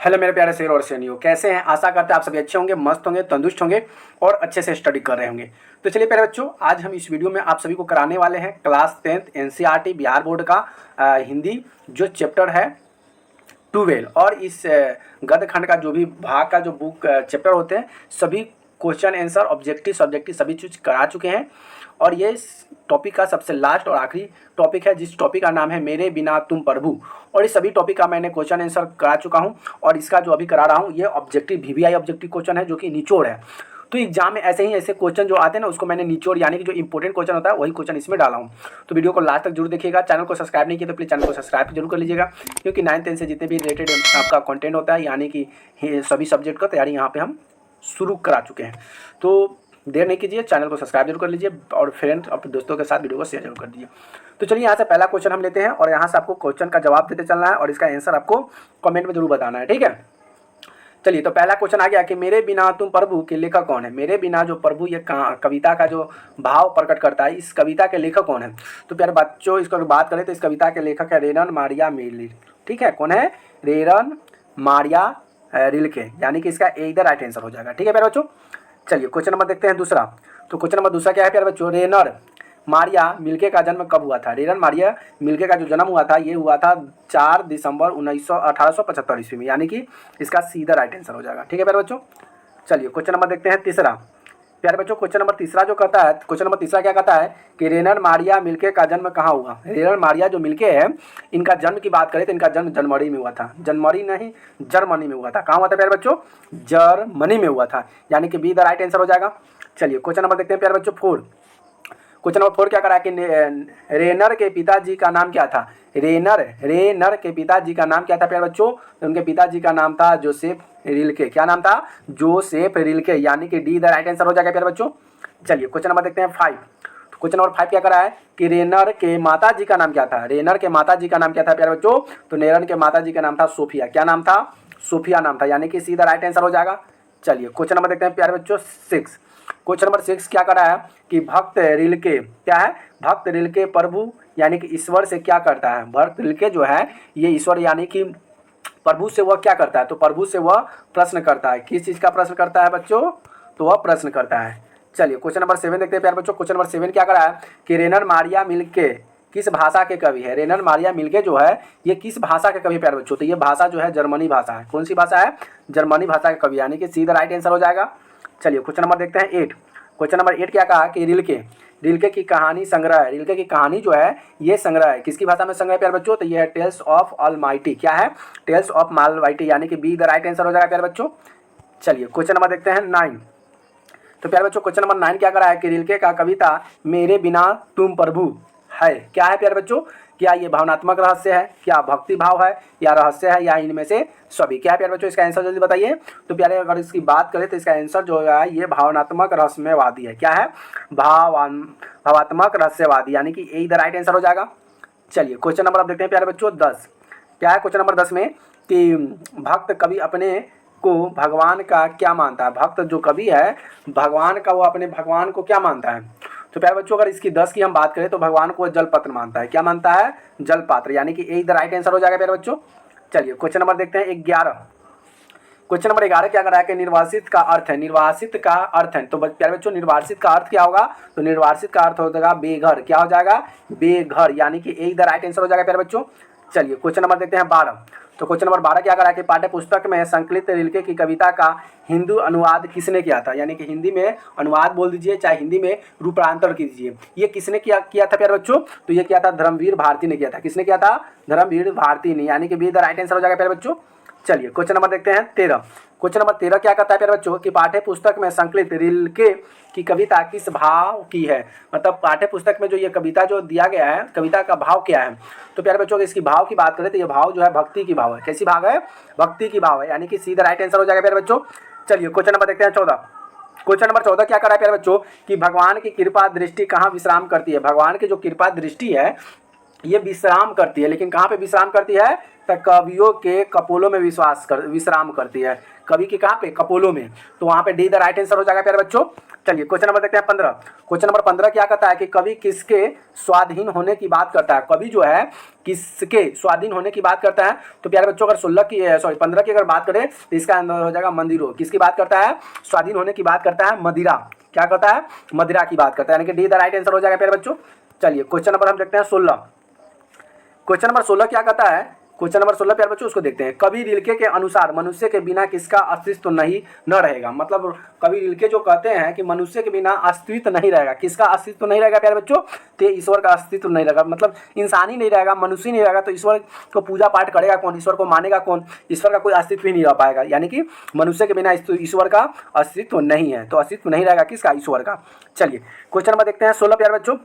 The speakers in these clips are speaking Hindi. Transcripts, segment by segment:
हेलो मेरे प्यारे शेर और शेरनियों, कैसे हैं? आशा करते हैं आप सभी अच्छे होंगे, मस्त होंगे, तंदुरुस्त होंगे और अच्छे से स्टडी कर रहे होंगे। तो चलिए प्यारे बच्चों, आज हम इस वीडियो में आप सभी को कराने वाले हैं class 10th NCERT Bihar board का हिंदी जो चैप्टर है 12 और इस गद्य खंड का जो भी भाग का जो बुक चैप्टर होते हैं सभी क्वेश्चन आंसर ऑब्जेक्टिव सब्जेक्टिव सभी चीज़ करा चुके हैं। और ये टॉपिक का सबसे लास्ट और आखिरी टॉपिक है जिस टॉपिक का नाम है मेरे बिना तुम प्रभु। और इस सभी टॉपिक का मैंने क्वेश्चन आंसर करा चुका हूँ और इसका जो अभी करा रहा हूँ ये ऑब्जेक्टिव VVI ऑब्जेक्टिव क्वेश्चन है जो कि निचोड़ है। तो एग्जाम में ऐसे क्वेश्चन जो आते हैं ना उसको मैंने निचोड़ यानी कि जो इंपॉर्टेंट क्वेश्चन होता है वही क्वेश्चन इसमें डाला हूँ। तो वीडियो को लास्ट तक जरूर देखिएगा। चैनल को सब्सक्राइब नहीं किया तो प्लीज़ चैनल को सब्सक्राइब जरूर कर लीजिएगा, क्योंकि 9th 10th से जितने भी रिलेटेड आपका कंटेंट होता है यानी कि सभी सब्जेक्ट का तैयारी यहाँ पे हम शुरू करा चुके हैं। तो देर नहीं कीजिए, चैनल को सब्सक्राइब जरूर कर लीजिए और फ्रेंड्स अपने दोस्तों के साथ वीडियो को शेयर जरूर कर दीजिए। तो चलिए यहाँ से पहला क्वेश्चन हम लेते हैं और यहाँ से आपको क्वेश्चन का जवाब देते चलना है और इसका आंसर आपको कमेंट में जरूर बताना है, ठीक है। चलिए तो पहला क्वेश्चन आ गया कि मेरे बिना तुम प्रभु के लेखक कौन है। मेरे बिना जो प्रभु ये कविता का जो भाव प्रकट करता है, इस कविता के लेखक कौन है। तो प्यारे बच्चों इसको बात करें तो इस कविता के लेखक है रेरन मारिया मिली, ठीक है। कौन है? रेरन मारिया रिल्के, यानी कि इसका ए इधर राइट आंसर हो जाएगा, ठीक है प्यारे बच्चों। चलिए क्वेश्चन नंबर देखते हैं दूसरा। तो क्वेश्चन नंबर दूसरा क्या है प्यारे बच्चों? रेनर मारिया मिल्के का जन्म कब हुआ था। रेरन मारिया मिल्के का जो जन्म हुआ था ये हुआ था 4 दिसंबर 1875 ईस्वी में, यानी कि इसका सीधा राइट आंसर हो जाएगा, ठीक है प्यारे बच्चों। चलिए क्वेश्चन नंबर देखते हैं तीसरा। प्यारे बच्चों क्वेश्चन नंबर तीसरा जो कहता है, क्वेश्चन नंबर तीसरा क्या कहता है कि रेनर मारिया मिल्के का जन्म कहाँ हुआ। रेनर मारिया जो मिल्के है इनका जन्म की बात करें तो इनका जन्म जनवरी में हुआ था। जनवरी नहीं, जर्मनी में हुआ था। कहाँ हुआ था प्यारे बच्चों? जर्मनी में हुआ था, यानी कि बी द राइट आंसर हो जाएगा। चलिए क्वेश्चन नंबर देखते हैं प्यारे बच्चों 4। क्वेश्चन नंबर 4 क्या करा कि रेनर के पिताजी का नाम क्या था। रेनर के पिताजी का नाम क्या था प्यारे बच्चों? उनके पिताजी का नाम था जोसेफ रिल्के। क्या नाम था? जोसेफ रिल्के, यानी कि डी द राइट आंसर हो जाएगा प्यारे बच्चों। चलिए क्वेश्चन नंबर देखते हैं 5। तो क्वेश्चन नंबर 5 क्या करा है कि रेनर के माता जी का नाम क्या था। रेनर के माता जी का नाम क्या था प्यारे बच्चों? तो रेनर के माता जी का नाम था सोफिया। क्या नाम था? सोफिया नाम था, यानी कि सीधा राइट आंसर हो जाएगा। चलिए क्वेश्चन नंबर देखते हैं प्यारे बच्चों 6। क्वेश्चन नंबर 6 क्या करा है कि भक्त रिल्के क्या है? भक्त रिल्के प्रभु यानी कि ईश्वर से क्या करता है। भक्त रिल्के जो है ये ईश्वर यानी कि प्रभु से वह क्या करता है। तो प्रभु से वह प्रश्न करता है। किस चीज़ का प्रश्न करता है बच्चों? तो वह प्रश्न करता है। चलिए क्वेश्चन नंबर 7 देखते हैं प्यारे बच्चों। क्वेश्चन नंबर 7 क्या करा है कि रेनर मारिया मिल्के किस भाषा के कवि है। रेनर मारिया मिल्के जो है ये किस भाषा के कवि प्यारे बच्चों? तो ये भाषा जो है जर्मनी भाषा है। कौन सी भाषा है? जर्मनी भाषा के कवि, यानी कि सीधा राइट आंसर हो जाएगा। चलिए क्वेश्चन नंबर देखते हैं 8। क्वेश्चन नंबर 8 क्या कहा कि रिल्के की कहानी संग्रह है। रिल्के की कहानी जो है ये संग्रह है। किसकी भाषा में संग्रह है प्यारे बच्चों? तो ये है टेल्स ऑफ ऑलमाइटी। क्या है? टेल्स ऑफ ऑलमाइटी, यानी कि बी द राइट आंसर हो जाएगा प्यारे बच्चों। चलिए क्वेश्चन नंबर देखते हैं 9। तो प्यारे बच्चों क्वेश्चन नंबर 9 क्या करा है कि रिल्के का कविता मेरे बिना तुम प्रभु है। क्या है प्यारे बच्चों? क्या ये भावनात्मक रहस्य है, क्या भक्ति भाव है, या रहस्य है, या इनमें से सभी? क्या है प्यारे बच्चों? इसका आंसर जल्दी बताइए। तो प्यारे अगर इसकी बात करें तो इसका आंसर जो है ये भावनात्मक रहस्यवादी है। क्या है? भावात्मक रहस्यवादी, यानी कि यही द राइट आंसर हो जाएगा। चलिए क्वेश्चन नंबर अब देखते हैं प्यारे बच्चों 10। क्या है क्वेश्चन नंबर 10 में कि भक्त कवि अपने को भगवान का क्या मानता है। भक्त जो कवि है भगवान का वो अपने भगवान को क्या मानता है। तो प्यारे बच्चों अगर इसकी 10 की हम बात करें तो भगवान को जलपत्र मानता है। क्या मानता है? जलपात्र, यानी कि यही द राइट आंसर हो जाएगा प्यारे बच्चों। चलिए क्वेश्चन नंबर देखते हैं 11। क्वेश्चन नंबर 11 क्या करा है कि निर्वासित का अर्थ है। निर्वासित का अर्थ है तो प्यारे बच्चों निर्वासित का अर्थ क्या होगा? तो निर्वासित का अर्थ हो जाएगा बेघर। क्या हो जाएगा? बेघर, यानी कि यही द राइट आंसर हो जाएगा प्यारे बच्चों। चलिए क्वेश्चन नंबर देखते हैं 12। तो क्वेश्चन नंबर 12 क्या करा है कि पाठ्य पुस्तक में संकलित रिल्के की कविता का हिंदी अनुवाद किसने किया था। यानी कि हिंदी में अनुवाद बोल दीजिए चाहे हिंदी में रूपांतर कीजिए। ये किसने किया था प्यारे बच्चों? तो ये किया था धर्मवीर भारती ने किया था। किसने किया था? धर्मवीर भारती ने, यानी कि बी द राइट आंसर हो जाएगा प्यारे बच्चों। चलिए क्वेश्चन नंबर देखते हैं 13। क्वेश्चन नंबर 13 क्या कहता है प्यारे बच्चों कि पाठ्य पुस्तक में संकलित रिल्के की कविता किस भाव की है। मतलब पाठ्य पुस्तक में जो ये कविता जो दिया गया है कविता का भाव क्या है। तो प्यारे बच्चों इसकी भाव की बात करें तो ये भाव जो है भक्ति की भाव है। कैसी भाव है? भक्ति की भाव है, यानी कि सीधा राइट आंसर हो जाएगा प्यारे बच्चों। चलिए क्वेश्चन नंबर देखते हैं 14। क्वेश्चन नंबर 14 क्या करा है प्यारे बच्चों कि भगवान की कृपा दृष्टि कहाँ विश्राम करती है। भगवान की जो कृपा दृष्टि है ये विश्राम करती है, लेकिन कहाँ पे विश्राम करती है? तो कवियों के कपोलों में विश्राम करती है। कवि के कहाँ पे? कपोलों में। तो वहाँ पे डी द राइट आंसर हो जाएगा प्यारे बच्चों। चलिए क्वेश्चन नंबर देखते हैं 15। क्वेश्चन नंबर 15 क्या कहता है कि कवि किसके स्वाधीन होने की बात करता है? कवि जो है किसके स्वाधीन होने की बात करता है? तो प्यारे बच्चों अगर 15 की अगर बात करें तो इसका आंसर हो जाएगा मंदिरों। किसकी बात करता है? स्वाधीन होने की बात करता है मदिरा। क्या करता है? मदिरा की बात करता है, यानी कि डी द राइट आंसर हो जाएगा प्यारे बच्चों। चलिए क्वेश्चन नंबर हम देखते हैं 16। क्वेश्चन नंबर 16 क्या कहता है? क्वेश्चन नंबर 16 प्यारे बच्चों उसको देखते हैं। कवि रिल्के के अनुसार मनुष्य के बिना किसका अस्तित्व नहीं न रहेगा? मतलब कवि रिल्के जो कहते हैं कि मनुष्य के बिना अस्तित्व नहीं रहेगा। किसका अस्तित्व नहीं रहेगा प्यारे बच्चों? तो ईश्वर का अस्तित्व नहीं रहेगा। मतलब इंसान ही नहीं रहेगा, मनुष्य ही नहीं रहेगा, तो ईश्वर को पूजा पाठ करेगा कौन? ईश्वर को मानेगा कौन? ईश्वर का कोई अस्तित्व ही नहीं रह पाएगा। यानी कि मनुष्य के बिना ईश्वर का अस्तित्व नहीं है, तो अस्तित्व नहीं रहेगा किसका? ईश्वर का। चलिए क्वेश्चन नंबर देखते हैं 16 प्यारे बच्चों।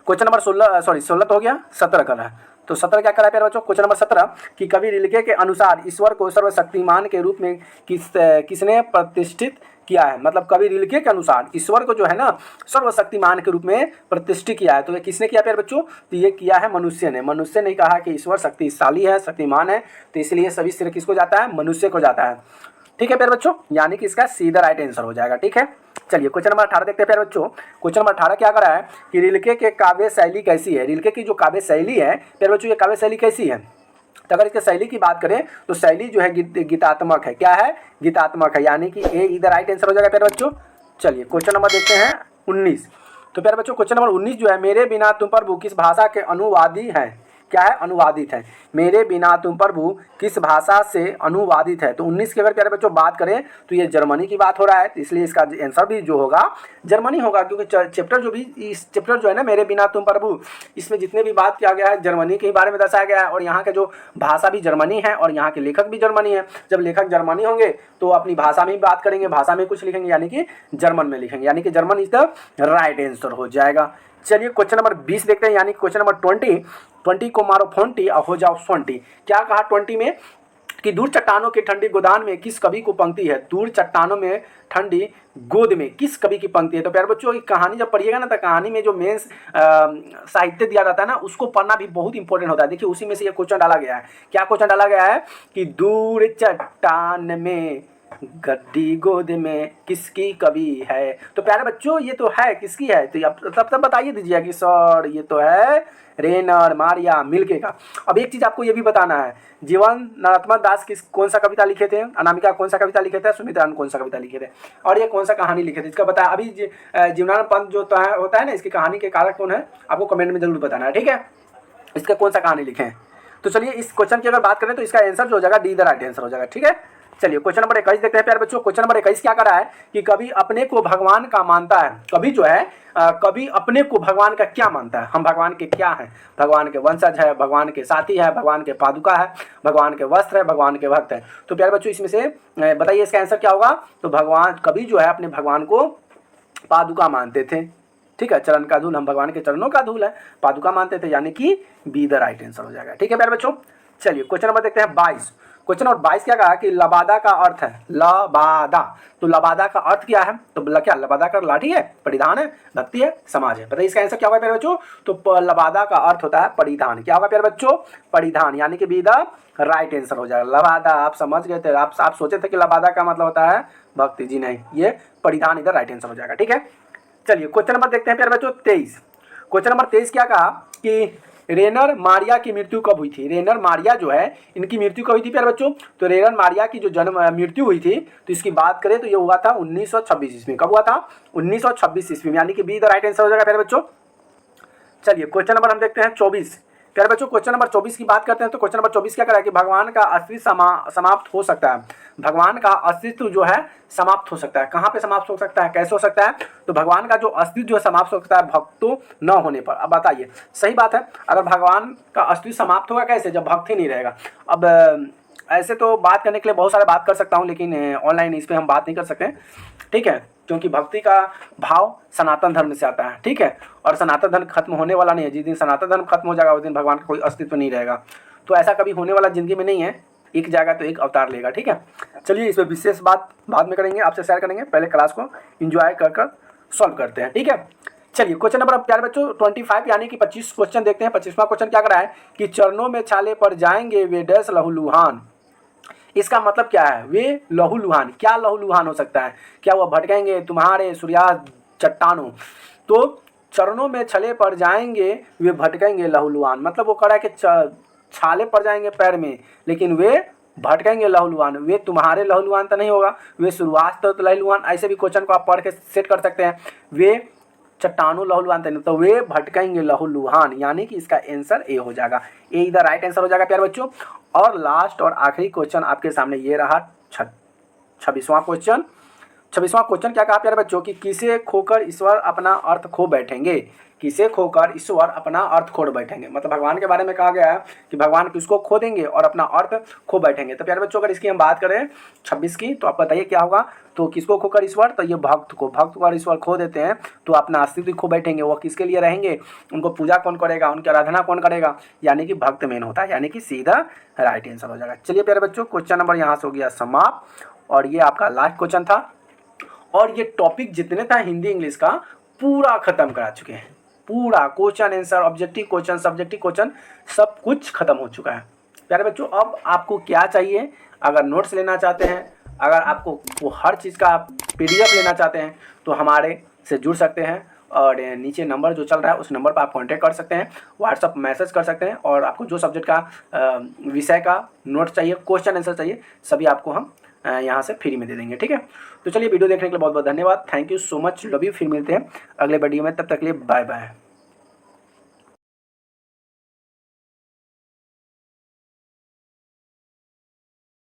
क्वेश्चन नंबर 16 तो हो गया, 17 कर रहा है। तो 17 क्या कर रहा है प्यारे बच्चों? क्वेश्चन नंबर 17 कि कवि रिल्के के अनुसार ईश्वर को सर्वशक्तिमान के रूप में किसने प्रतिष्ठित किया है? मतलब कवि रिल्के के अनुसार ईश्वर को जो है ना सर्वशक्तिमान के रूप में प्रतिष्ठित किया है। तो ये किसने किया प्यारे बच्चों? तो ये किया है मनुष्य ने। मनुष्य ने कहा कि ईश्वर शक्तिशाली है, शक्तिमान है, तो इसलिए सभी श्रेय किसको जाता है? मनुष्य को जाता है। ठीक है प्यारे बच्चों, यानी कि इसका सीधा राइट आंसर हो जाएगा। ठीक है, चलिए क्वेश्चन नंबर 18 देखते हैं प्यारे बच्चों। क्वेश्चन नंबर 18 क्या कर रहा है कि रिल्के के काव्य शैली कैसी है? रिल्के की जो काव्य शैली है प्यारे बच्चों, ये काव्य शैली कैसी है? तो अगर इसके शैली की बात करें तो शैली जो है गीतात्मक है। क्या है? गीतात्मक है, यानी कि ए इधर राइट आंसर हो जाएगा प्यारे बच्चों। चलिए क्वेश्चन नंबर देखते हैं 19। तो प्यारे बच्चों क्वेश्चन नंबर 19 जो है, मेरे बिना तुम प्रभु किस भाषा के अनुवादी हैं? क्या है? अनुवादित है। मेरे बिना तुम प्रभु किस भाषा से अनुवादित है? तो 19 की अगर प्यारे बच्चों बात करें तो ये जर्मनी की बात हो रहा है, तो इसलिए इसका आंसर भी जो होगा जर्मनी होगा, क्योंकि चैप्टर जो भी इस चैप्टर जो है ना मेरे बिना तुम प्रभु, इसमें जितने भी बात किया गया है जर्मनी के बारे में दर्शाया गया है, और यहाँ के जो भाषा भी जर्मनी है और यहाँ के लेखक भी जर्मनी है। जब लेखक जर्मनी होंगे तो अपनी भाषा में ही बात करेंगे, भाषा में कुछ लिखेंगे, यानी कि जर्मन में लिखेंगे, यानी कि German is the right answer हो जाएगा। चलिए क्वेश्चन नंबर 20 देखते हैं, यानी क्वेश्चन नंबर 20 को मारो फोंटी और हो जाओ सोंटी। क्या कहा 20 में कि दूर चट्टानों की ठंडी गोदान में किस कवि को पंक्ति है? दूर चट्टानों में ठंडी गोद में किस कवि की पंक्ति है? तो प्यारे बच्चों कहानी जब पढ़िएगा ना तो कहानी में जो मेंस साहित्य दिया जाता है ना उसको पढ़ना भी बहुत इंपॉर्टेंट होता है। देखिए उसी में से ये क्वेश्चन डाला गया है। क्या क्वेश्चन डाला गया है कि दूर चट्टान में गद्दी गोद में किसकी कवि है? तो प्यारे बच्चों ये तो है किसकी है? तो तब बताइए दीजिए कि सर ये तो है रेनर मारिया मिल्के का। अब एक चीज आपको ये भी बताना है, जीवन नरोत्तम दास कौन सा कविता लिखे थे? अनामिका कौन सा कविता लिखे थे? सुमित्रा कौन सा कविता लिखे थे? और ये कौन सा कहानी लिखे थे? इसका बताया अभी जीवनानंद पंत जो होता है ना, इसकी कहानी के कारक कौन है आपको कमेंट में जरूर बताना है। ठीक है, इसका कौन सा कहानी लिखे हैं? तो चलिए इस क्वेश्चन की अगर बात करें तो इसका आंसर जो हो जाएगा डी द राइट आंसर हो जाएगा। ठीक है, चलिए क्वेश्चन नंबर 21 देखते हैं प्यारे बच्चों। क्वेश्चन नंबर 21 क्या कर रहा है कि कवि अपने को भगवान का मानता है। कवि जो है कवि अपने को भगवान का क्या मानता है? हम भगवान के क्या हैं? भगवान के वंशज है, भगवान के साथी है, भगवान के पादुका है, भगवान के वस्त्र है, भगवान के भक्त है। तो प्यारे बच्चों इसमें से बताइए इसका आंसर क्या होगा? तो भगवान कवि जो है अपने भगवान को पादुका मानते थे। ठीक है, चरण का धूल, हम भगवान के चरणों का धूल है, पादुका मानते थे, यानी कि बी द राइट आंसर हो जाएगा। ठीक है प्यारे बच्चों, चलिए क्वेश्चन नंबर देखते हैं 22। क्वेश्चन नंबर 22 क्या कहा कि लबादा का अर्थ है लबादा। तो लबादा का अर्थ क्या है? तो क्या लबादा का लाठी है, परिधान है, भक्ति है, समाज है? बताइए इसका आंसर क्या होगा प्यारे बच्चों? तो लबादा का अर्थ होता है परिधान। क्या होगा प्यारे बच्चों? परिधान, यानी कि बी द राइट आंसर हो जाएगा। लबादा आप समझ गए थे, आप सोचे थे कि लबादा का मतलब होता है भक्ति, जी नहीं, ये परिधान इधर राइट आंसर हो जाएगा। ठीक है, चलिए क्वेश्चन नंबर देखते हैं प्यारे बच्चों 23। क्वेश्चन नंबर 23 क्या कहा कि रेनर मारिया की मृत्यु कब हुई थी? रेनर मारिया जो है इनकी मृत्यु कब हुई थी प्यारे बच्चों? तो रेनर मारिया की जो मृत्यु हुई थी तो इसकी बात करें तो ये हुआ था 1926 ईस्वी में। कब हुआ था? 1926 ईस्वी में, यानी कि बी द राइट आंसर हो जाएगा प्यारे बच्चों। चलिए क्वेश्चन नंबर हम देखते हैं 24। प्यारे बच्चों क्वेश्चन नंबर 24 की बात करते हैं। तो क्वेश्चन नंबर 24 क्या करा है कि भगवान का अस्तित्व समाप्त हो सकता है। भगवान का अस्तित्व जो है समाप्त हो सकता है। कहाँ पे समाप्त हो सकता है, कैसे हो सकता है? तो भगवान का जो अस्तित्व जो है समाप्त हो सकता है भक्तों न होने पर। अब बताइए, सही बात है, अगर भगवान का अस्तित्व समाप्त होगा कैसे? जब भक्त ही नहीं रहेगा। अब ऐसे तो बात करने के लिए बहुत सारे बात कर सकता हूँ, लेकिन ऑनलाइन इस पर हम बात नहीं कर सकते। ठीक है, क्योंकि भक्ति का भाव सनातन धर्म से आता है। ठीक है, और सनातन धर्म खत्म होने वाला नहीं है। जिस दिन सनातन धर्म खत्म हो जाएगा उस दिन भगवान का कोई अस्तित्व नहीं रहेगा। तो ऐसा कभी होने वाला जिंदगी में नहीं है, एक जाएगा तो एक अवतार लेगा। ठीक है, चलिए इस पर विशेष बात बाद में करेंगे, आपसे शेयर करेंगे। पहले क्लास को एंजॉय कर सॉल्व करते हैं। ठीक है, चलिए क्वेश्चन नंबर अब प्यारे बच्चों 25 यानी कि 25 क्वेश्चन देखते हैं। 25वां क्वेश्चन क्या कर रहा है कि चरणों में छाले पड़ जाएंगे वे डैश लहूलुहान। इसका मतलब क्या है, वे लहूलुहान। क्या लहूलुहान हो सकता है, क्या वो भटकेंगे तुम्हारे सूर्यास्त चट्टानों। तो चरणों में छले पड़ जाएंगे वे भटकेंगे लहूलुहान, मतलब वो कह रहा है कि छाले पड़ जाएंगे पैर में लेकिन वे भटकेंगे लहूलुहान। वे तुम्हारे लहूलुहान तो नहीं होगा, वे शुरुआत तो लहूलुहान। ऐसे भी क्वेश्चन को आप पढ़ के सेट कर सकते हैं। वे चट्टानों लहूलुहान नहीं, तो वे भटकेंगे लहूलुहान, यानी कि इसका आंसर ए हो जाएगा। ए इधर राइट आंसर हो जाएगा प्यारे बच्चों। और लास्ट और आखिरी क्वेश्चन आपके सामने ये रहा 26वां क्वेश्चन। 26वां क्वेश्चन क्या कहा प्यारे बच्चों कि किसे खोकर ईश्वर अपना अर्थ खो बैठेंगे। किसे खोकर ईश्वर अपना अर्थ खो बैठेंगे, मतलब भगवान के बारे में कहा गया है कि भगवान किसको खो देंगे और अपना अर्थ खो बैठेंगे। तो प्यारे बच्चों अगर इसकी हम बात करें 26 की, तो आप बताइए क्या होगा। तो किसको खोकर ईश्वर, तो ये भक्त को और ईश्वर खो देते हैं तो अपना अस्तित्व खो बैठेंगे। वो किसके लिए रहेंगे, उनको पूजा कौन करेगा, उनकी आराधना कौन करेगा, यानी कि भक्त मेन होता है, यानी कि सीधा राइट आंसर हो जाएगा। चलिए प्यारे बच्चों क्वेश्चन नंबर यहाँ से हो गया समाप्त और ये आपका लास्ट क्वेश्चन था। और ये टॉपिक जितने था हिंदी इंग्लिश का पूरा खत्म करा चुके हैं। पूरा question answer, objective question, subjective question सब कुछ खत्म हो चुका है प्यारे बच्चों। अब आपको क्या चाहिए, अगर नोट्स लेना चाहते हैं, अगर आपको वो हर चीज़ का PDF लेना चाहते हैं तो हमारे से जुड़ सकते हैं। और नीचे नंबर जो चल रहा है उस नंबर पर आप कांटेक्ट कर सकते हैं, व्हाट्सअप मैसेज कर सकते हैं। और आपको जो सब्जेक्ट का विषय का नोट्स चाहिए, क्वेश्चन आंसर चाहिए, सभी आपको हम यहाँ से फ्री में दे देंगे। ठीक है, तो चलिए वीडियो देखने के लिए बहुत बहुत धन्यवाद। Thank you so much, love you. फिर मिलते हैं अगले वीडियो में, तब तक के लिए बाय बाय।